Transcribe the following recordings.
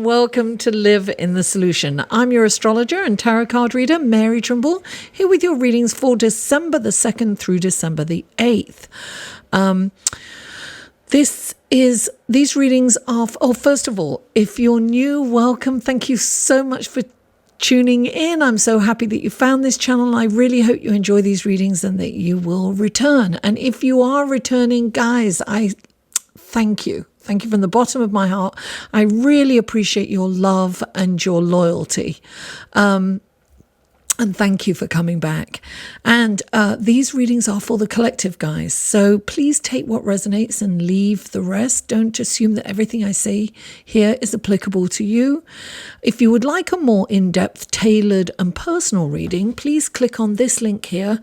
and welcome to Live in the Solution. I'm your astrologer and tarot card reader, Mary Trimble, here with your readings for December the 2nd through December the 8th. These readings are, first of all, if you're new, welcome. Thank you so much for tuning in. I'm so happy that you found this channel. I really hope you enjoy these readings and that you will return. And if you are returning, guys, I thank you. Thank you from the bottom of my heart. I really appreciate your love and your loyalty. And thank you for coming back. And these readings are for the collective, guys. So please take what resonates and leave the rest. Don't assume that everything I say here is applicable to you. If you would like a more in-depth, tailored and personal reading, please click on this link here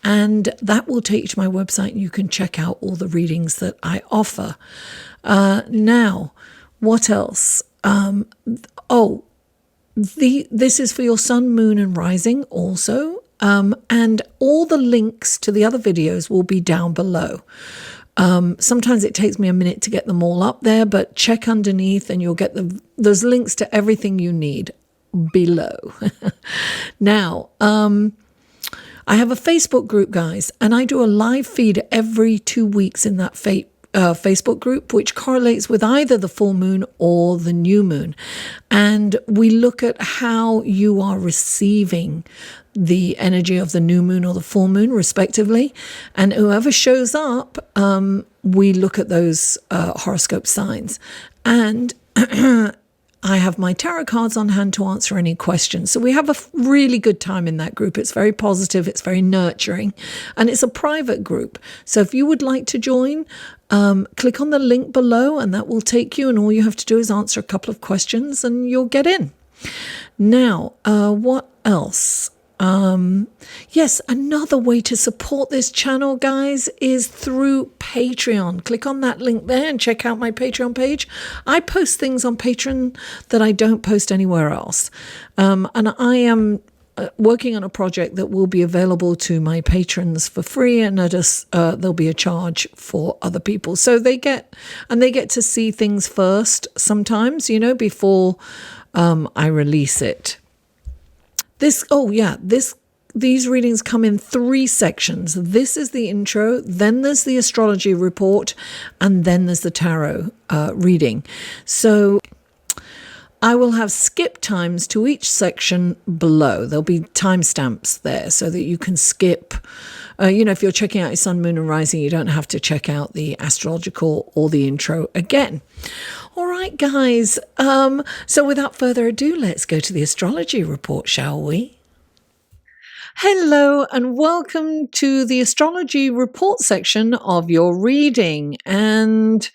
and that will take you to my website and you can check out all the readings that I offer. Now, what else? This is for your sun, moon and rising also. And all the links to the other videos will be down below. Sometimes it takes me a minute to get them all up there, but check underneath and you'll get those links to everything you need below. Now, I have a Facebook group, guys, and I do a live feed every 2 weeks in that Facebook group, which correlates with either the full moon or the new moon. And we look at how you are receiving the energy of the new moon or the full moon, respectively. And whoever shows up, we look at those horoscope signs. And I have my tarot cards on hand to answer any questions. So we have a really good time in that group. It's very positive, it's very nurturing, and it's a private group. So if you would like to join, click on the link below and that will take you, and all you have to do is answer a couple of questions and you'll get in. Now, what else? Yes, another way to support this channel, guys, is through Patreon. Click on that link there and check out my Patreon page. I post things on Patreon that I don't post anywhere else. And I am working on a project that will be available to my patrons for free, and there'll be a charge for other people. So they get to see things first sometimes, before I release it. These readings come in 3 sections. This is the intro, then there's the astrology report, and then there's the tarot reading. So I will have skip times to each section below. There'll be timestamps there so that you can skip. If you're checking out your sun, moon and rising, you don't have to check out the astrological or the intro again. All right, guys. So without further ado, let's go to the astrology report, shall we? Hello and welcome to the astrology report section of your reading. And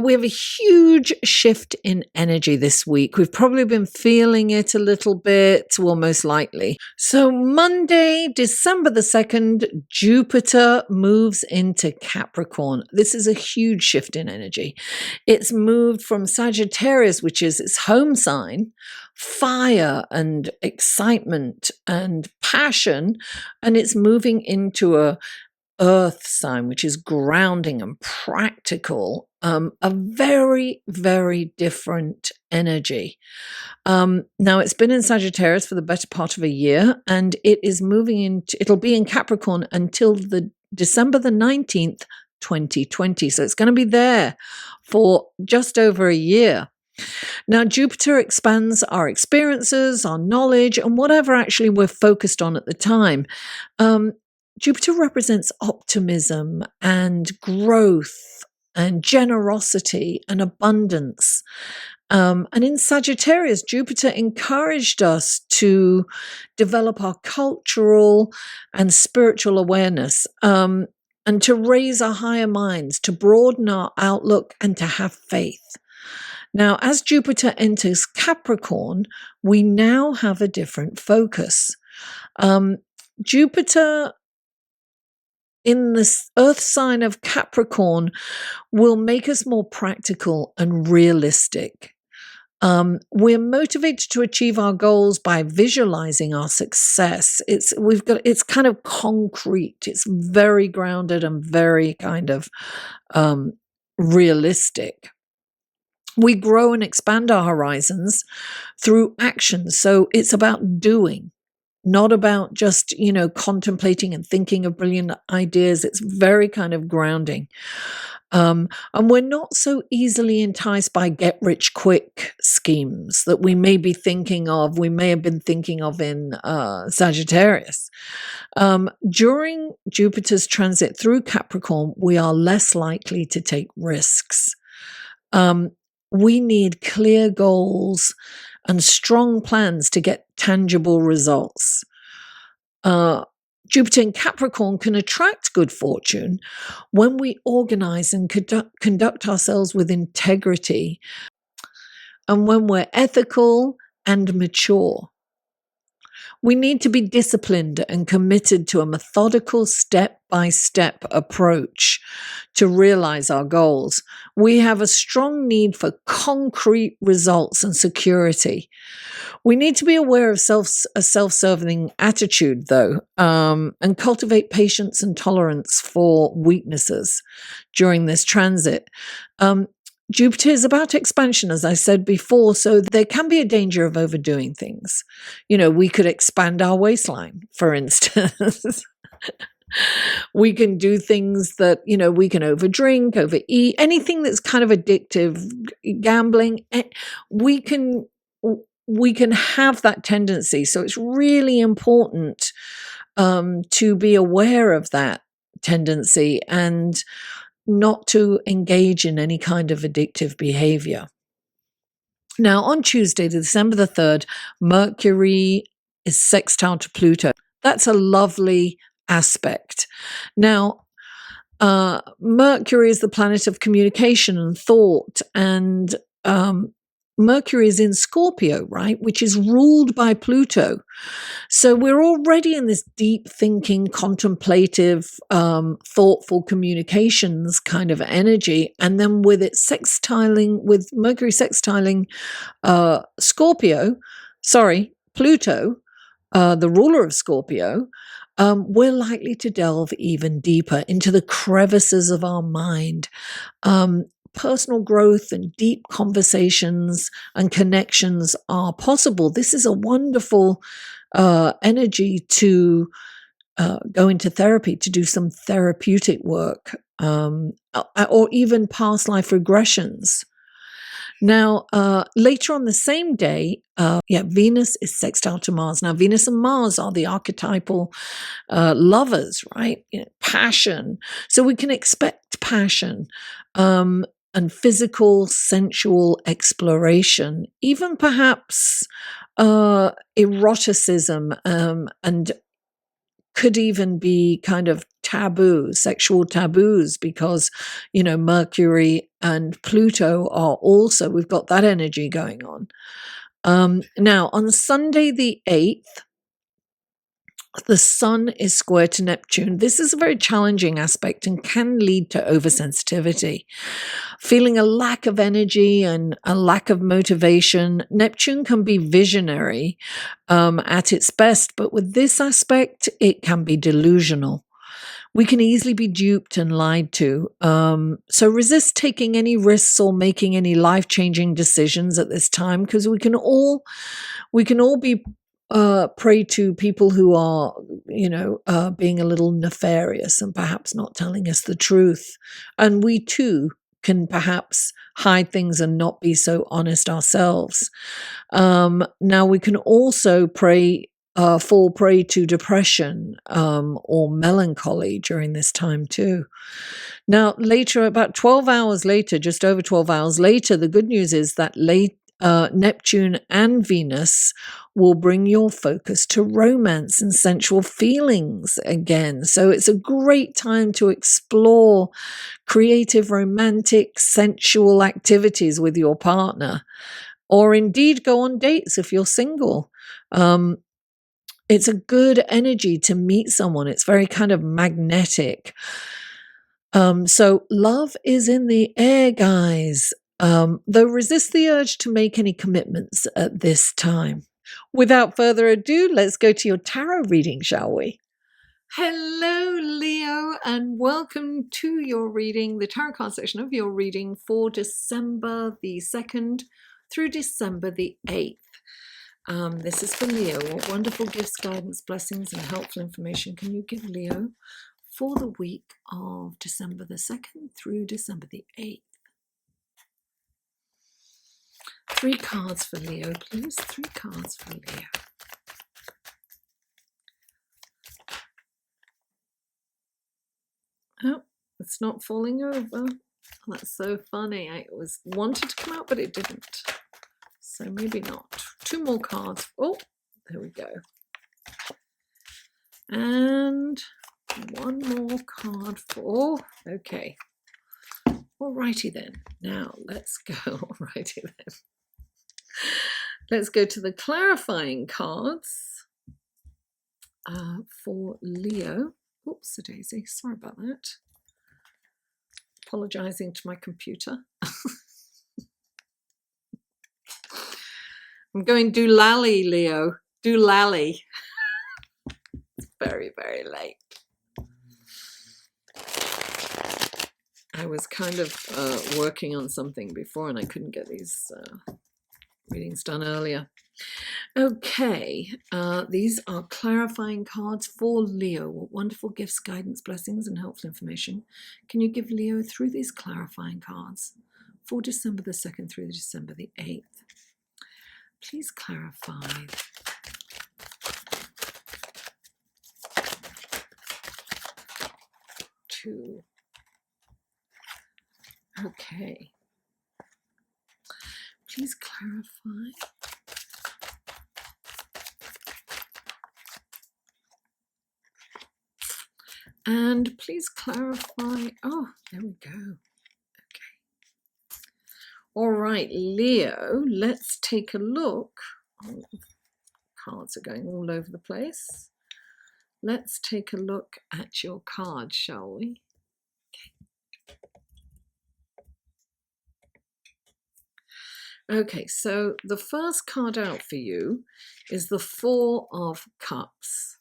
we have a huge shift in energy this week. We've probably been feeling it a little bit, well, most likely. So Monday, December the 2nd, Jupiter moves into Capricorn. This is a huge shift in energy. It's moved from Sagittarius, which is its home sign, fire and excitement and passion, and it's moving into a earth sign, which is grounding and practical, a very, very different energy. Now it's been in Sagittarius for the better part of a year, and it'll be in Capricorn until December the 19th, 2020. So it's going to be there for just over a year. Now, Jupiter expands our experiences, our knowledge, and whatever actually we're focused on at the time. Jupiter represents optimism and growth and generosity and abundance. And in Sagittarius, Jupiter encouraged us to develop our cultural and spiritual awareness, and to raise our higher minds, to broaden our outlook, and to have faith. Now, as Jupiter enters Capricorn, we now have a different focus. Jupiter in this earth sign of Capricorn will make us more practical and realistic. We're motivated to achieve our goals by visualizing our success. It's kind of concrete. It's very grounded and very kind of realistic. We grow and expand our horizons through action. So it's about doing, not about just, contemplating and thinking of brilliant ideas. It's very kind of grounding. And we're not so easily enticed by get rich quick schemes that we may be thinking of, we may have been thinking of in Sagittarius. During Jupiter's transit through Capricorn, we are less likely to take risks. We need clear goals and strong plans to get tangible results. Jupiter in Capricorn can attract good fortune when we organize and conduct ourselves with integrity, and when we're ethical and mature. We need to be disciplined and committed to a methodical step-by-step approach to realize our goals. We have a strong need for concrete results and security. We need to be aware of a self-serving attitude, though, and cultivate patience and tolerance for weaknesses during this transit. Jupiter is about expansion, as I said before, so there can be a danger of overdoing things. We could expand our waistline, for instance. We can do things that, we can overdrink, overeat, anything that's kind of addictive, gambling. We can have that tendency. So it's really important to be aware of that tendency and not to engage in any kind of addictive behavior. Now, on Tuesday, December the 3rd, Mercury is sextile to Pluto. That's a lovely aspect. Now, Mercury is the planet of communication and thought, and Mercury is in Scorpio, right, which is ruled by Pluto. So we're already in this deep thinking, contemplative, thoughtful communications kind of energy. And then with Mercury sextiling Pluto, the ruler of Scorpio, we're likely to delve even deeper into the crevices of our mind. Personal growth and deep conversations and connections are possible. This is a wonderful energy to go into therapy, to do some therapeutic work, or even past life regressions. Now, later on the same day, Venus is sextile to Mars. Now, Venus and Mars are the archetypal lovers, right? Passion. So we can expect passion. And physical, sensual exploration, even perhaps eroticism, and could even be kind of sexual taboos, because, Mercury and Pluto are also, we've got that energy going on. Now, on Sunday the 8th, the Sun is square to Neptune. This is a very challenging aspect and can lead to oversensitivity. Feeling a lack of energy and a lack of motivation. Neptune can be visionary at its best, but with this aspect, it can be delusional. We can easily be duped and lied to. So resist taking any risks or making any life-changing decisions at this time, because we can all be prey to people who are, being a little nefarious and perhaps not telling us the truth. And we too can perhaps hide things and not be so honest ourselves. Now, we can also fall prey to depression or melancholy during this time too. Now, later, about 12 hours later, just over 12 hours later, the good news is that Neptune and Venus will bring your focus to romance and sensual feelings again. So it's a great time to explore creative, romantic, sensual activities with your partner, or indeed go on dates if you're single. It's a good energy to meet someone. It's very kind of magnetic. So love is in the air, guys. Though resist the urge to make any commitments at this time. Without further ado, let's go to your tarot reading, shall we? Hello, Leo, and welcome to your reading, the tarot card section of your reading for December the 2nd through December the 8th. This is for Leo. What wonderful gifts, guidance, blessings, and helpful information can you give Leo for the week of December the 2nd through December the 8th? 3 cards for Leo, please. 3 cards for Leo. Oh, it's not falling over. That's so funny. I wanted to come out, but it didn't. So maybe not. 2 more cards. Oh, there we go. And 1 more card for, okay. Alrighty then. Now let's go. Alrighty then. Let's go to the clarifying cards for Leo. Oops, a daisy. Sorry about that. Apologizing to my computer. I'm going doolally, Leo. Doolally. It's very, very late. I was kind of working on something before and I couldn't get these readings done earlier. Okay, these are clarifying cards for Leo. What wonderful gifts, guidance, blessings, and helpful information can you give Leo through these clarifying cards for December the 2nd through December the 8th? Please clarify. Two. Okay. Please clarify. And please clarify. Oh, there we go. Okay. All right, Leo, let's take a look. Oh, cards are going all over the place. Let's take a look at your card, shall we? Okay, so the first card out for you is the 4 of Cups,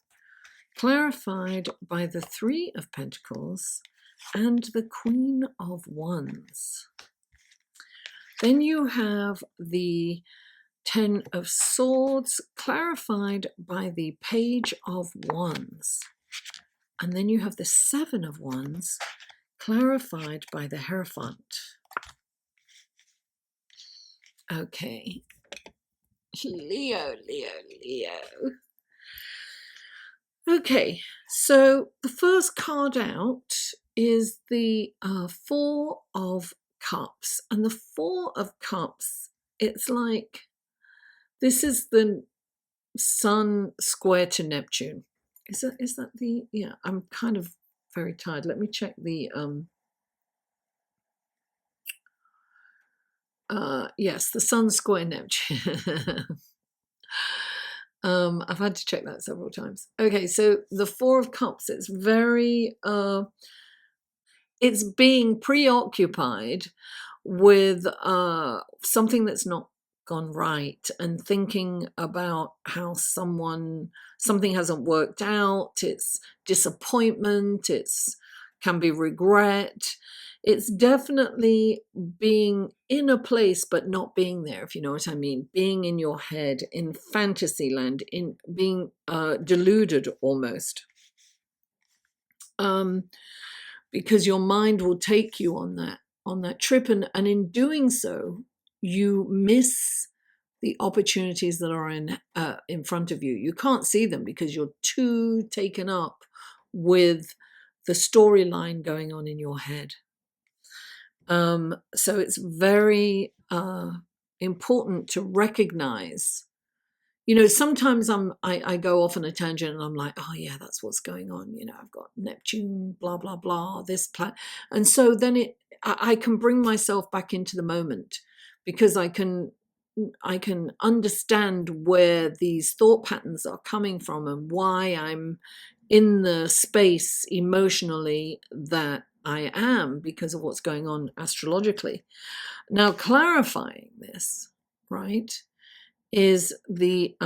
clarified by the 3 of Pentacles and the Queen of Wands. Then you have the 10 of Swords, clarified by the Page of Wands. And then you have the 7 of Wands, clarified by the Hierophant. Okay. Leo. Okay, so the first card out is the 4 of Cups. And the 4 of Cups, it's like, this is the Sun square to Neptune. Is that the, yeah, I'm kind of very tired. Let me check the, yes, the Sun square Neptune. I've had to check that several times. Okay, so the 4 of Cups, it's very, it's being preoccupied with something that's not gone right and thinking about how something hasn't worked out. It's disappointment, it's can be regret. It's definitely being in a place but not being there, if you know what I mean. Being in your head, in fantasy land, in being deluded almost. Because your mind will take you on that trip, and in doing so, you miss the opportunities that are in front of you. You can't see them because you're too taken up with the storyline going on in your head. So it's very important to recognize. You know, sometimes I go off on a tangent and I'm like, oh yeah, that's what's going on. You know, I've got Neptune, blah blah blah, this planet, and so then I can bring myself back into the moment because I can understand where these thought patterns are coming from and why I'm in the space emotionally that I am because of what's going on astrologically. Now, clarifying this, right, is the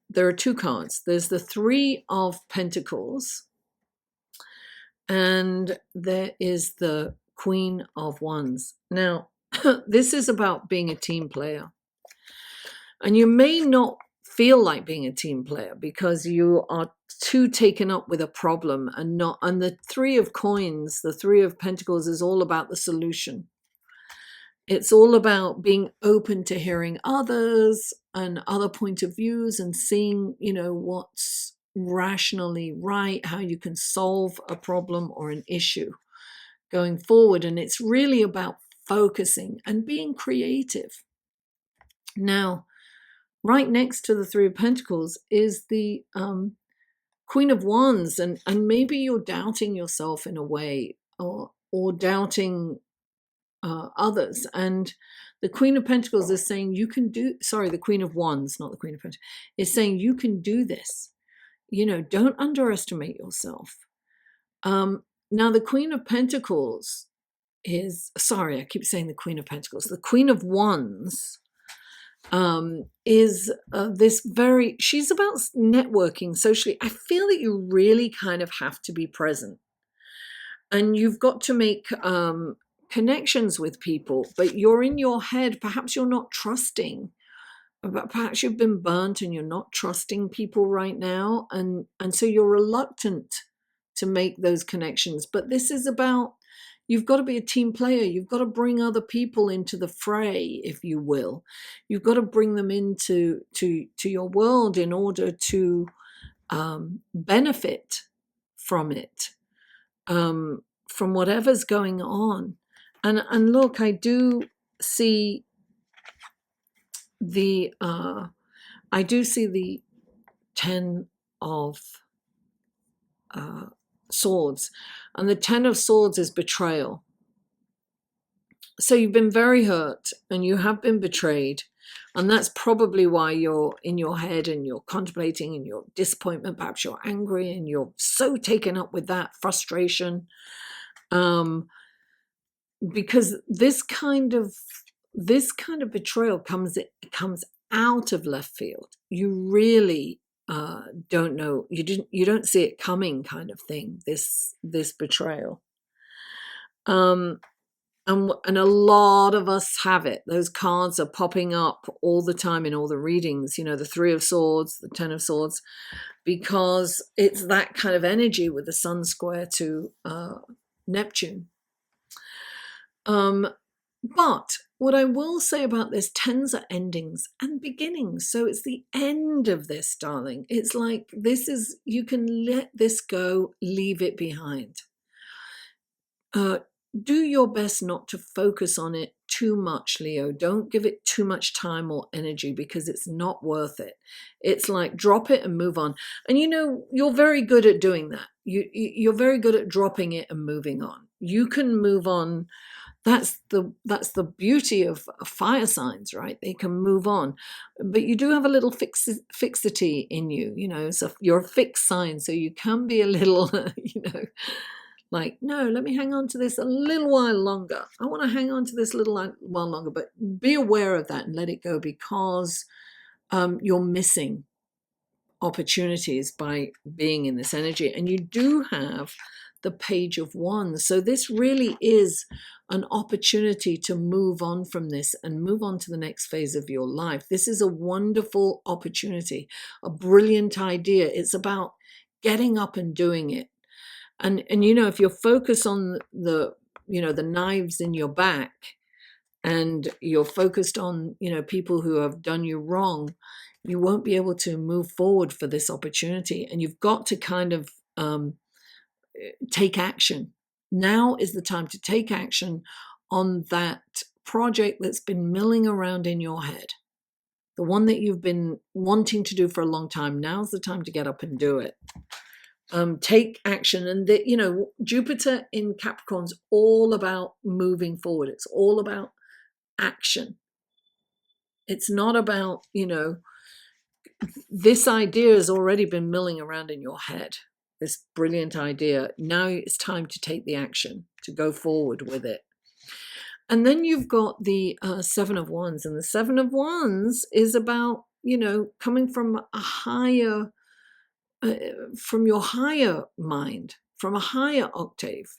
there are 2 cards. There's the 3 of Pentacles, And there is the Queen of Wands. Now, this is about being a team player. And you may not feel like being a team player because you are too taken up with a problem and the Three of Coins, the Three of Pentacles, is all about the solution. It's all about being open to hearing others and other point of views and seeing, what's rationally right, how you can solve a problem or an issue going forward. And it's really about focusing and being creative. Now, right next to the Three of Pentacles is the Queen of Wands, and maybe you're doubting yourself in a way, or doubting others. And the Queen of Pentacles is saying you can do. Sorry, the Queen of Wands, not the Queen of Pentacles, is saying you can do this. Don't underestimate yourself. Now, the Queen of Pentacles is, sorry, I keep saying the Queen of Pentacles. The Queen of Wands is she's about networking socially. I feel that you really kind of have to be present, and you've got to make connections with people, but you're in your head. Perhaps you're not trusting, but perhaps you've been burnt and you're not trusting people right now, and so you're reluctant to make those connections. But this is about, you've got to be a team player. You've got to bring other people into the fray, if you will. You've got to bring them into your world in order to benefit from it, from whatever's going on. And look, I do see the Ten of Swords, and the Ten of Swords is betrayal. So you've been very hurt and you have been betrayed, and that's probably why you're in your head and you're contemplating and you're disappointment. Perhaps you're angry and you're so taken up with that frustration, because this kind of betrayal comes out of left field. You really don't know, you don't see it coming, kind of thing, this betrayal. And a lot of us have it. Those cards are popping up all the time in all the readings, the Three of Swords, the Ten of Swords, because it's that kind of energy with the Sun square to Neptune. But what I will say about this, tens are endings and beginnings. So it's the end of this, darling. It's like, you can let this go, leave it behind. Do your best not to focus on it too much, Leo. Don't give it too much time or energy, because it's not worth it. It's like, drop it and move on. And you're very good at doing that. You're very good at dropping it and moving on. You can move on. That's the beauty of fire signs, right? They can move on, but you do have a little fixity in you. So you're a fixed sign, so you can be a little, like, no, let me hang on to this a little while longer. I want to hang on to this a little while longer, but be aware of that and let it go, because you're missing opportunities by being in this energy. And you do have the Page of Wands. So this really is an opportunity to move on from this and move on to the next phase of your life. This is a wonderful opportunity, a brilliant idea. It's about getting up and doing it. And if you're focused on the knives in your back, and you're focused on, people who have done you wrong, you won't be able to move forward for this opportunity. And you've got to kind of take action. Now is the time to take action on that project that's been milling around in your head, the one that you've been wanting to do for a long time. Now's the time to get up and do it. Take action. And Jupiter in Capricorn's all about moving forward. It's all about action. It's not about, this idea has already been milling around in your head, this brilliant idea. Now it's time to take the action, to go forward with it. And then you've got the Seven of Wands, and the Seven of Wands is about, coming from a higher, from your higher mind, from a higher octave.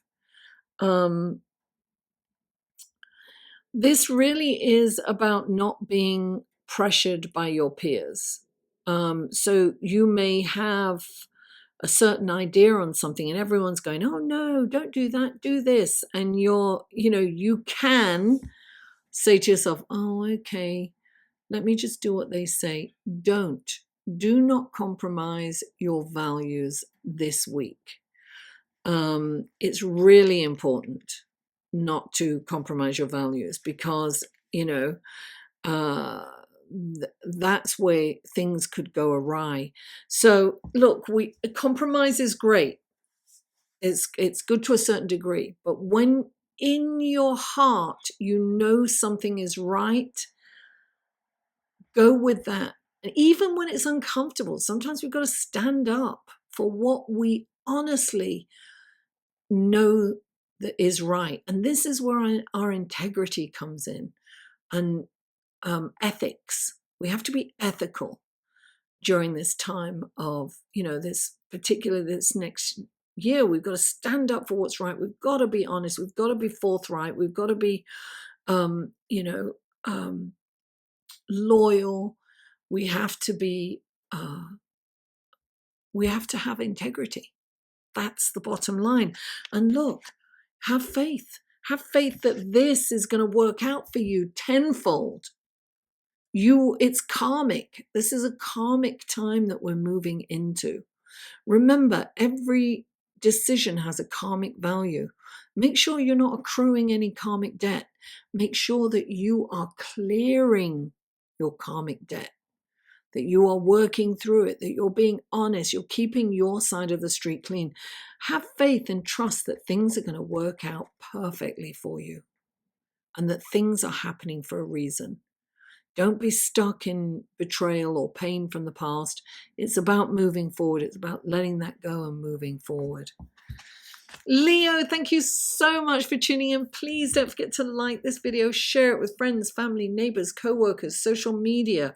This really is about not being pressured by your peers. So you may have a certain idea on something and everyone's going, oh no, don't do that, do this. And you can say to yourself, oh, okay, let me just do what they say. Do not compromise your values this week. It's really important not to compromise your values because, that's where things could go awry. So look, compromise is great. It's good to a certain degree, but when in your heart you know something is right, go with that. And even when it's uncomfortable, sometimes we've got to stand up for what we honestly know that is right. And this is where our integrity comes in, and ethics. We have to be ethical during this time of, this next year. We've got to stand up for what's right. We've got to be honest. We've got to be forthright. We've got to be, loyal. We have to be, we have to have integrity. That's the bottom line. And look, have faith. Have faith that this is going to work out for you tenfold. It's karmic. This is a karmic time that we're moving into. Remember, every decision has a karmic value. Make sure you're not accruing any karmic debt. Make sure that you are clearing your karmic debt, that you are working through it, that you're being honest, you're keeping your side of the street clean. Have faith and trust that things are going to work out perfectly for you and that things are happening for a reason. Don't be stuck in betrayal or pain from the past. It's about moving forward. It's about letting that go and moving forward. Leo, thank you so much for tuning in. Please don't forget to like this video, share it with friends, family, neighbors, co-workers, social media.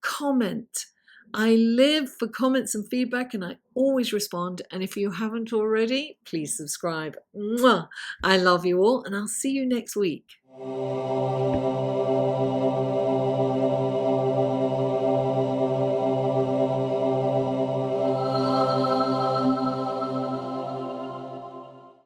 Comment. I live for comments and feedback, and I always respond. And if you haven't already, please subscribe. Mwah! I love you all, and I'll see you next week.